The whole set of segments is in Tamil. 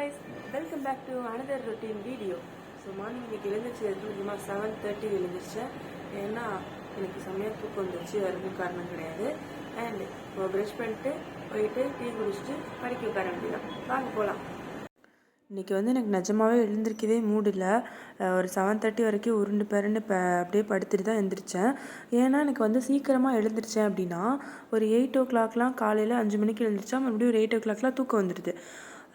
guys, welcome back to another routine video. So morning இன்னைக்கு எழுந்திருச்சு சும்மா 7:30 எழுந்திருச்சேன். ஏன்னா எனக்கு செம்மையா தூக்கம் வந்துருச்சு, வேறு காரணம் கிடையாது. அண்ட் ப்ரஷ் பண்ணிட்டு போயிட்டு டீ குடிச்சிட்டு படிக்க உட்கார வேண்டியதான். வாங்க போகலாம். இன்றைக்கி வந்து எனக்கு நிஜமாகவே எழுந்திருக்கவே மூடு இல்லை. ஒரு 7:30 வரைக்கும் உருண்டு பிறண்டு அப்படியே படுத்துட்டு தான் எழுந்திரிச்சேன். ஏன்னா எனக்கு வந்து சீக்கிரமாக எழுந்திரிச்சேன் அப்படின்னா ஒரு 8 o'clockலாம் காலையில் 5 மணிக்கு எழுந்திரிச்சா மறுபடியும் ஒரு 8 o'clockலாம் தூக்கம் வந்துடுது.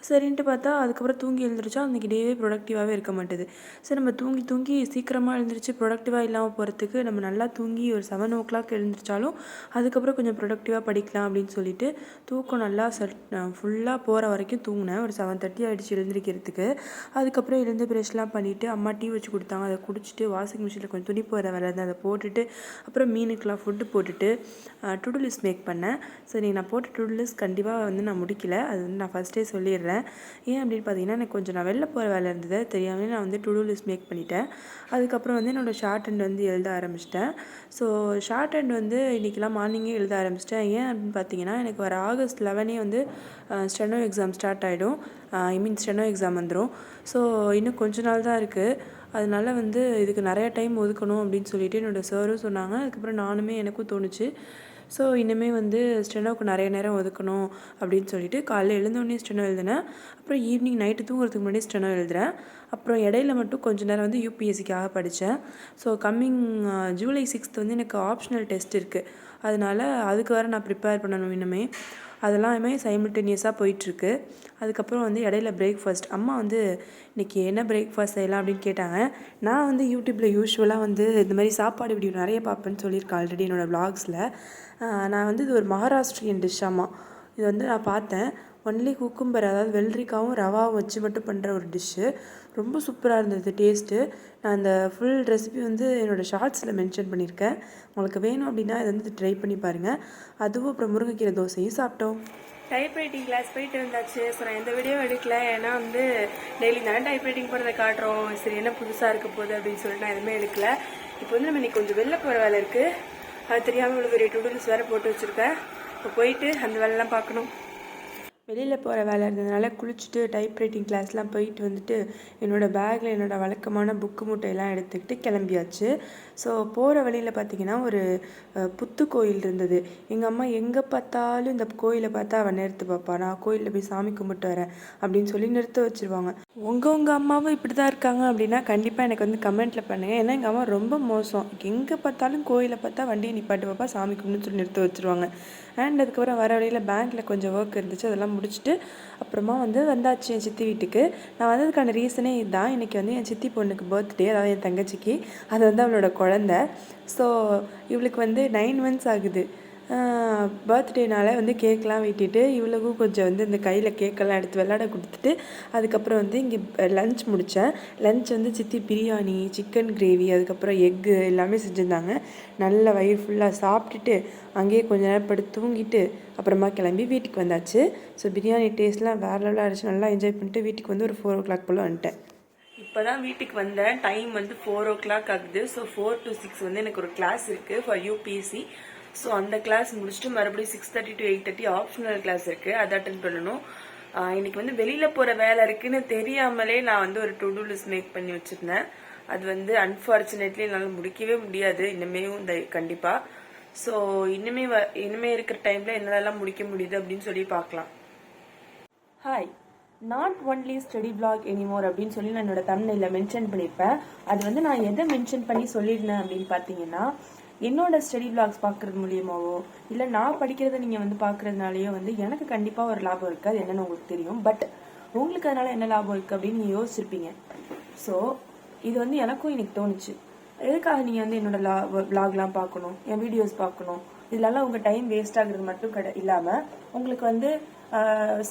சரின்ட்டு பார்த்தா அதுக்கப்புறம் தூங்கி எழுந்திரிச்சா அன்றைக்கி டேவே ப்ரொடக்டிவாகவே இருக்க மாட்டேது. சரி நம்ம தூங்கி சீக்கிரமாக எழுந்திரிச்சு ப்ரொடக்டிவாக இல்லாமல் போகிறதுக்கு நம்ம நல்லா தூங்கி ஒரு 7 o'clock எழுந்திரிச்சாலும் அதுக்கப்புறம் கொஞ்சம் ப்ரொடக்டிவாக படிக்கலாம் அப்படின்னு சொல்லிட்டு தூக்கம் நல்லா ஃபுல்லாக போகிற வரைக்கும் தூங்கினேன். ஒரு 7:30 ஆகிடுச்சு எழுந்திரிக்கிறதுக்கு. அதுக்கப்புறம் எழுந்து ப்ரெஷ்லாம் பண்ணிவிட்டு அம்மா டீ வச்சு கொடுத்தாங்க, அதை குடிச்சிட்டு வாஷிங் மிஷினில் கொஞ்சம் துணி போகிற வேலை இருந்தது, அதை போட்டுட்டு அப்புறம் மீனுக்கெலாம் ஃபுட்டு போட்டுட்டு டு டூ லிஸ்ட் மேக் பண்ணேன். சரி நான் போட்ட டு டூ லிஸ்ட் கண்டிப்பாக வந்து நான் முடிக்கல, அது வந்து நான் ஃபஸ்ட்டே சொல்லிடுறேன். ஏன் அப்படின்னு பார்த்தீங்கன்னா எனக்கு கொஞ்சம் நான் வெளில போகிற வேலை இருந்தது, தெரியாமலே நான் வந்து டு டூ லிஸ்ட் மேக் பண்ணிட்டேன். அதுக்கப்புறம் வந்து என்னோடய ஷார்ட் ஹேண்ட் வந்து எழுத ஆரம்பிச்சிட்டேன். ஸோ ஷார்ட் ஹேண்ட் வந்து இன்றைக்கெலாம் மார்னிங்கே எழுத ஆரம்பிச்சிட்டேன். ஏன் அப்படின்னு பார்த்தீங்கன்னா எனக்கு வர August 11 வந்து ஸ்டெனோ எக்ஸாம் ஸ்டார்ட் ஆகிடும். ஸ்டெனோ எக்ஸாம் வந்துடும். ஸோ இன்னும் கொஞ்ச நாள் தான் இருக்குது. அதனால வந்து இதுக்கு நிறையா டைம் ஒதுக்கணும் அப்படின்னு சொல்லிட்டு என்னோடய சாரும் சொன்னாங்க. அதுக்கப்புறம் நானுமே எனக்கும் தோணுச்சு. ஸோ இனிமேல் வந்து ஸ்டெனோவுக்கு நிறைய நேரம் ஒதுக்கணும் அப்படின்னு சொல்லிட்டு காலையில் எழுந்தோடனே ஸ்டெனோ எழுதினேன். அப்புறம் ஈவினிங் நைட்டு தூங்குறதுக்கு முன்னாடி ஸ்டெனோ எழுதுகிறேன். அப்புறம் இடையில மட்டும் கொஞ்சம் நேரம் வந்து யூபிஎஸ்சிக்காக படித்தேன். ஸோ கம்மிங் July 6th வந்து எனக்கு ஆப்ஷனல் டெஸ்ட் இருக்குது. அதனால் அதுக்கு வேறு நான் ப்ரிப்பேர் பண்ணணும். இன்னுமே அதெல்லாமே சைமில்டேனியஸாக போயிட்டுருக்கு. அதுக்கப்புறம் வந்து இடையில பிரேக்ஃபாஸ்ட் அம்மா வந்து இன்றைக்கி என்ன பிரேக்ஃபாஸ்ட் செய்யலாம் அப்படின்னு கேட்டாங்க. நான் வந்து யூடியூப்பில் யூஸ்வலாக வந்து இந்த மாதிரி சாப்பாடு வீடியோ நிறைய பார்ப்பேன்னு சொல்லியிருக்கேன் ஆல்ரெடி என்னோடய வ்ளாக்ஸில். நான் வந்து இது ஒரு மகாராஷ்டிரியன் டிஷ்ஷாமா. இது வந்து நான் பார்த்தேன். ஒன்லி குக்கும்பர், அதாவது வெள்ளரிக்காவும் ரவாவும் வச்சு மட்டும் பண்ணுற ஒரு டிஷ்ஷு. ரொம்ப சூப்பராக இருந்தது டேஸ்ட்டு. நான் அந்த ஃபுல் ரெசிபி வந்து என்னோடய ஷார்ட்ஸில் மென்ஷன் பண்ணியிருக்கேன். உங்களுக்கு வேணும் அப்படின்னா இதை வந்து ட்ரை பண்ணி பாருங்கள். அதுவும் அப்புறம் முருங்கைக்கீரை தோசையும் சாப்பிட்டோம். டைப்ரைட்டிங் கிளாஸ் போயிட்டு வந்தாச்சு. ஸோ நான் எந்த வீடியோவும் எடுக்கல, ஏன்னா வந்து டெய்லி தான் டைப்ரைட்டிங் போகிறத காட்டுறோம். சரி என்ன புதுசாக இருக்க போகுது அப்படின்னு சொல்லிட்டு நான் எதுவுமே எடுக்கல. இப்போ வந்து நம்ம இன்றைக்கி கொஞ்சம் வெளில போகிற வேலை இருக்குது. அது தெரியாமல் இவ்வளோ பெரிய டூடூல்ஸ் வேறு போட்டு வச்சுருக்கேன். இப்போ போயிட்டு அந்த வேலைலாம் பார்க்கணும். வெளியில் போகிற வேலை இருந்ததுனால குளிச்சுட்டு டைப்ரைட்டிங் கிளாஸ்லாம் போயிட்டு வந்துட்டு என்னோடய பேக்கில் என்னோடய வழக்கமான புக்கு மூட்டையெல்லாம் எடுத்துக்கிட்டு கிளம்பியாச்சு. ஸோ போகிற வழியில் பார்த்திங்கன்னா ஒரு புத்து கோயில் இருந்தது. எங்கள் அம்மா எங்கே பார்த்தாலும் இந்த கோயிலை பார்த்தா அவன் நிறுத்து பாப்பா, நான் கோயிலில் போய் சாமி கும்பிட்டு வரேன் அப்படின்னு சொல்லி நிறுத்த வச்சுருவாங்க. உங்கள் அம்மாவும் இப்படி தான் இருக்காங்க அப்படின்னா கண்டிப்பாக எனக்கு வந்து கமெண்ட்டில் பண்ணுங்கள். ஏன்னா எங்கள் அம்மா ரொம்ப மோசம். எங்கே பார்த்தாலும் கோயிலை பார்த்தா வண்டியை நிப்பாட்டு பாப்பா சாமி கும்பிட்டுன்னு சொல்லி நிறுத்த வச்சுருவாங்க. அண்ட் அதுக்கப்புறம் வர வழியில் பேங்க்கில் கொஞ்சம் ஒர்க் இருந்துச்சு, அதெல்லாம் முடிச்சுட்டு அப்புறமா வந்து வந்தாச்சு என் சித்தி வீட்டுக்கு. நான் வந்ததுக்கான ரீசனே இதுதான். இன்றைக்கி வந்து என் சித்தி பொண்ணுக்கு பர்த்டே, அதாவது என் தங்கச்சிக்கு. அது வந்து அவளோட குழந்த. ஸோ இவளுக்கு வந்து 9 months ஆகுது. பர்த்டேனால் வந்து கேக்கெலாம் வெட்டிட்டு இவளுக்கும் கொஞ்சம் வந்து இந்த கையில் கேக்கெல்லாம் எடுத்து விளையாட கொடுத்துட்டு அதுக்கப்புறம் வந்து இங்கே லன்ச் முடித்தேன். லன்ச் வந்து சித்தி பிரியாணி, சிக்கன் கிரேவி, அதுக்கப்புறம் எக்கு எல்லாமே செஞ்சுருந்தாங்க. நல்ல வயிறு ஃபுல்லாக சாப்பிட்டுட்டு அங்கேயே கொஞ்சம் நேரம் படுத்து தூங்கிட்டு அப்புறமா கிளம்பி வீட்டுக்கு வந்தாச்சு. ஸோ பிரியாணி டேஸ்ட்லாம் வேறு லெவலாக இருந்துச்சு. நல்லா என்ஜாய் பண்ணிட்டு வீட்டுக்கு வந்து ஒரு 4 o'clock போல் வந்துட்டேன். இப்போ தான் வீட்டுக்கு வந்தேன். டைம் வந்து 4 o'clock ஆகுது. ஸோ 4 to 6 வந்து எனக்கு ஒரு கிளாஸ் இருக்குது ஃபார் யூபிஎஸ்சி. ஸோ அந்த கிளாஸ் முடிச்சுட்டு மறுபடியும் 6:30 to 8:30 ஆப்ஷனல் கிளாஸ் இருக்குது, அதை அட்டென்ட் பண்ணணும். இன்னைக்கு வந்து வெளியில் போகிற வேலை இருக்குதுன்னு தெரியாமலே நான் வந்து ஒரு டு டூ லிஸ்ட் மேக் பண்ணி வச்சுருந்தேன். அது வந்து அன்ஃபார்ச்சுனேட்லி என்னால் முடிக்கவே முடியாது இனிமேவும் கண்டிப்பாக. ஸோ இனிமே இருக்கிற டைமில் என்னாலலாம் முடிக்க முடியுது அப்படின்னு சொல்லி பார்க்கலாம். Hi, not only study black anymore அப்படின்னு சொல்லி நான் என்னோட தம்ப்நெயில்ல மென்ஷன் பண்ணியிருப்பேன். அது வந்து நான் எதை மென்ஷன் பண்ணி சொல்லியிருந்தேன் அப்படின்னு பார்த்தீங்கன்னா, என்னோட ஸ்டடி பிளாக்ஸ் பார்க்குறது மூலியமாவோ இல்லை நான் படிக்கிறத நீங்கள் வந்து பார்க்குறதுனாலையோ வந்து எனக்கு கண்டிப்பாக ஒரு லாபம் இருக்குது. அது என்னென்னு உங்களுக்கு தெரியும். பட் உங்களுக்கு அதனால் என்ன லாபம் இருக்குது அப்படின்னு நீங்கள் யோசிச்சிருப்பீங்க. ஸோ இது வந்து எனக்கும் இன்னைக்கு தோணுச்சு. எதுக்காக நீங்கள் வந்து என்னோட பிளாக்லாம் பார்க்கணும், என் வீடியோஸ் பார்க்கணும், இதெல்லாம் உங்கள் டைம் வேஸ்ட் ஆகுறது மட்டும் இல்லாமல் உங்களுக்கு வந்து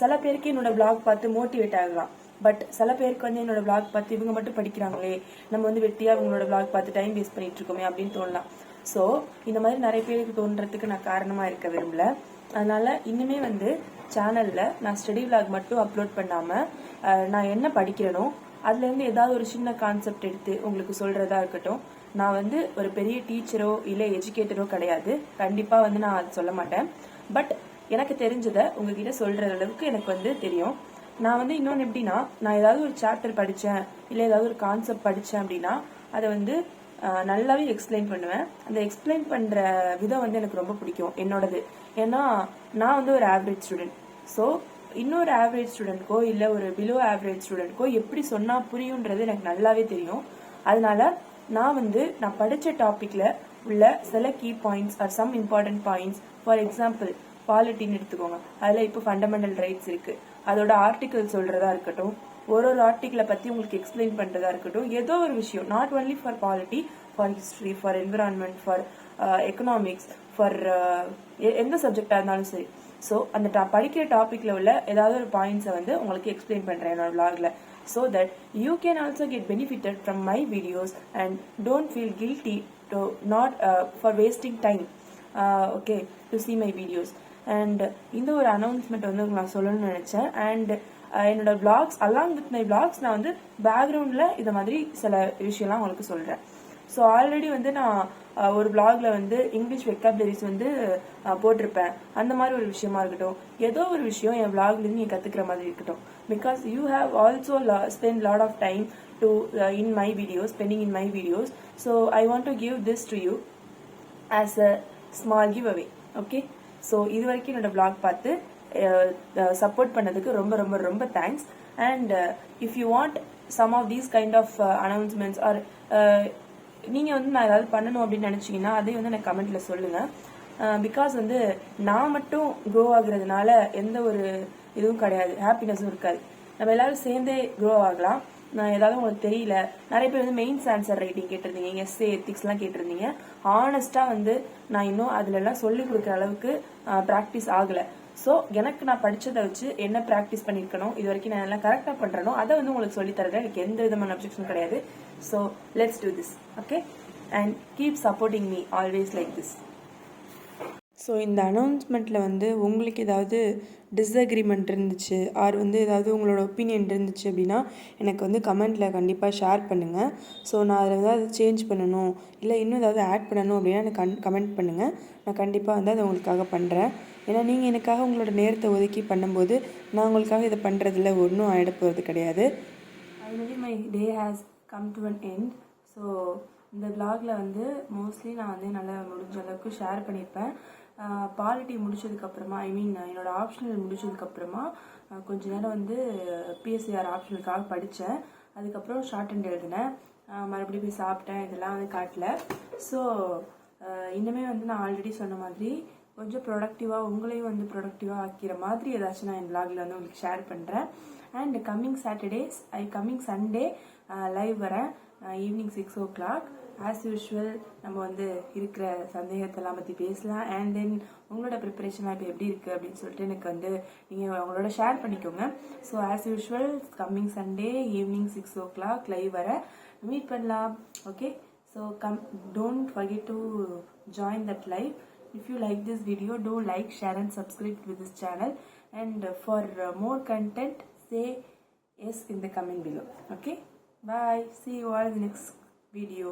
சில பேருக்கு என்னோட பிளாக் பார்த்து மோட்டிவேட் ஆகலாம். பட் சில பேருக்கு வந்து என்னோட பிளாக் பார்த்து இவங்க மட்டும் படிக்கிறாங்களே, நம்ம வந்து வெட்டியாக இவங்களோட பிளாக் பார்த்து டைம் வேஸ்ட் பண்ணிட்டு இருக்கோமே அப்படின்னு தோணலாம். ஸோ இந்த மாதிரி நிறைய பேருக்கு தோன்றதுக்கு நான் காரணமாக இருக்க விரும்பல. அதனால் இன்னுமே வந்து சேனலில் நான் ஸ்டடி விளாக் மட்டும் அப்லோட் பண்ணாமல் நான் என்ன படிக்கிறேனோ அதுலேருந்து ஏதாவது ஒரு சின்ன கான்செப்ட் எடுத்து உங்களுக்கு சொல்கிறதா இருக்கட்டும். நான் வந்து ஒரு பெரிய டீச்சரோ இல்லை எஜுகேட்டரோ கிடையாது, கண்டிப்பாக வந்து நான் அது சொல்ல மாட்டேன். பட் எனக்கு தெரிஞ்சதை உங்ககிட்ட சொல்கிற அளவுக்கு எனக்கு வந்து தெரியும். நான் வந்து இன்னொன்று எப்படின்னா, நான் ஏதாவது ஒரு சாப்டர் படித்தேன் இல்லை ஏதாவது ஒரு கான்செப்ட் படித்தேன் அப்படின்னா அதை வந்து நல்லாவே எக்ஸ்பிளைன் பண்ணுவேன். அந்த எக்ஸ்பிளைன் பண்ணுற விதம் வந்து எனக்கு ரொம்ப பிடிக்கும் என்னோடது. ஏன்னா நான் வந்து ஒரு ஆவரேஜ் ஸ்டூடெண்ட். ஸோ இன்னொரு ஆவரேஜ் ஸ்டூடெண்ட்க்கோ இல்லை ஒரு பிலோ ஆவரேஜ் ஸ்டூடெண்ட்க்கோ எப்படி சொன்னால் புரியுன்றது எனக்கு நல்லாவே தெரியும். அதனால நான் படித்த டாப்பிக்கில் உள்ள சில key points are some important points, for example பாலிட்டின்னு எடுத்துக்கோங்க. அதில் இப்போ ஃபண்டமெண்டல் ரைட்ஸ் இருக்குது, அதோட ஆர்டிக்கல் சொல்கிறதா இருக்கட்டும், ஒரு ஆர்டிக்கலை பற்றி உங்களுக்கு எக்ஸ்பிளைன் பண்ணுறதா இருக்கட்டும், ஏதோ ஒரு விஷயம், not only for polity, for history, for environment, for economics, for எந்த சப்ஜெக்டாக இருந்தாலும் சரி. ஸோ அந்த படிக்கிற டாப்பிக்கில் உள்ள ஏதாவது ஒரு பாயிண்ட்ஸை வந்து உங்களுக்கு எக்ஸ்பிளைன் பண்ணுறேன் என்னோட vlogல. So that you can also get benefited from my videos and don't feel guilty to not for wasting time okay to see my videos. And இந்த ஒரு அனௌன்ஸ்மெண்ட் வந்து நான் சொல்லணும்னு நினச்சேன். அண்ட் என்னோட vlogs along with my vlogs நான் வந்து பேக்ரவுண்டில் இதை மாதிரி சில விஷயம்லாம் உங்களுக்கு சொல்கிறேன். ஸோ ஆல்ரெடி வந்து நான் ஒரு vlogல வந்து இங்கிலீஷ் வெக்காபுலரிஸ் வந்து போட்டிருப்பேன். அந்த மாதிரி ஒரு விஷயமா இருக்கட்டும், ஏதோ ஒரு விஷயம் என் vlogலேருந்து நீங்கள் கற்றுக்கிற மாதிரி இருக்கட்டும். Because you have also spent a lot of time to spending in my videos. So I want to give this to you as a small giveaway. Okay? So இது வரைக்கும் என்னோட vlog பார்த்து சப்போர்ட் பண்ணதுக்கு ரொம்ப ரொம்ப ரொம்ப thanks. And if you want some of these kind of announcements or நீங்கள் வந்து நான் ஏதாவது பண்ணணும் அப்படின்னு நினச்சிங்கன்னா அதையும் வந்து எனக்கு கமெண்ட்டில் சொல்லுங்கள். பிகாஸ் வந்து நான் மட்டும் க்ரோ ஆகுறதுனால எந்த ஒரு இதுவும் கிடையாது, ஹாப்பினஸும் இருக்காது. நம்ம எல்லாரும் சேர்ந்தே க்ரோ ஆகலாம். நான் ஏதாவது உங்களுக்கு தெரியல, நிறைய பேர் வந்து மெயின்ஸ் ஆன்சர் ரைட்டிங் கேட்டிருந்தீங்க, எஸ்ஏ எத்திக்ஸ்லாம் கேட்டிருந்தீங்க. ஆனஸ்ட்டாக வந்து நான் இன்னும் அதுலலாம் சொல்லிக் கொடுக்குற அளவுக்கு ப்ராக்டிஸ் ஆகலை. ஸோ எனக்கு நான் படித்ததை வச்சு என்ன ப்ராக்டிஸ் பண்ணியிருக்கணும், இது வரைக்கும் நான் எல்லாம் கரெக்டாக பண்ணுறனோ அதை வந்து உங்களுக்கு சொல்லித்தரது எனக்கு எந்த விதமான அப்ஜெக்ஷன் கிடையாது. So let's do this. Okay? And keep supporting me always like this. So இந்த அனௌன்ஸ்மெண்ட்டில் வந்து உங்களுக்கு ஏதாவது டிஸ்அக்ரிமெண்ட் இருந்துச்சு ஆர் வந்து ஏதாவது உங்களோட ஒப்பீனியன் இருந்துச்சு அப்படின்னா எனக்கு வந்து கமெண்ட்டில் கண்டிப்பாக ஷேர் பண்ணுங்கள். ஸோ நான் அதில் ஏதாவது சேஞ்ச் பண்ணணும் இல்லை இன்னும் ஏதாவது ஆட் பண்ணணும் அப்படின்னா எனக்கு கமெண்ட் பண்ணுங்கள். நான் கண்டிப்பாக வந்து அதை உங்களுக்காக பண்ணுறேன். ஏன்னா நீங்கள் எனக்காக உங்களோட நேரத்தை ஒதுக்கி பண்ணும்போது நான் உங்களுக்காக இதை பண்ணுறதில்ல ஒன்றும் ஆகிட போகிறது கிடையாது. Already my day has come to an end. So இந்த vlogல வந்து மோஸ்ட்லி நான் வந்து நல்லா முடிஞ்ச அளவுக்கு ஷேர் பண்ணியிருப்பேன். பாலிட்டி முடிச்சதுக்கப்புறமா என்னோட ஆப்ஷனல் முடிச்சதுக்கப்புறமா கொஞ்ச நேரம் வந்து பிஎஸ்சிஆர் ஆப்ஷனலுக்காக படித்தேன். அதுக்கப்புறம் ஷார்ட் அண்ட் எழுதினேன், மறுபடியும் போய் சாப்பிட்டேன், இதெல்லாம் வந்து காட்டல. ஸோ இன்னுமே வந்து நான் ஆல்ரெடி சொன்ன மாதிரி கொஞ்சம் ப்ரொடக்டிவாக உங்களையும் வந்து ப்ரொடக்டிவாக ஆக்கிற மாதிரி ஏதாச்சும் நான் என் vlogல வந்து உங்களுக்கு ஷேர் பண்ணுறேன். அண்ட் கம்மிங் சண்டே லைவ் வரேன் ஈவினிங் 6 o'clock. ஆஸ் யூஷுவல் நம்ம வந்து இருக்கிற சந்தேகத்தெல்லாம் பற்றி பேசலாம். அண்ட் தென் உங்களோட ப்ரிப்பரேஷன்லாம் இப்போ எப்படி இருக்குது அப்படின்னு சொல்லிட்டு எனக்கு வந்து நீங்கள் அவங்களோட ஷேர் பண்ணிக்கோங்க. So as usual coming Sunday evening 6 o'clock live வர மீட் பண்ணலாம். Okay? So don't forget to join that live. If you like this video, do like, share and subscribe to this channel. And for more content, say yes in the comment below. Okay? Bye. See you all in the next video.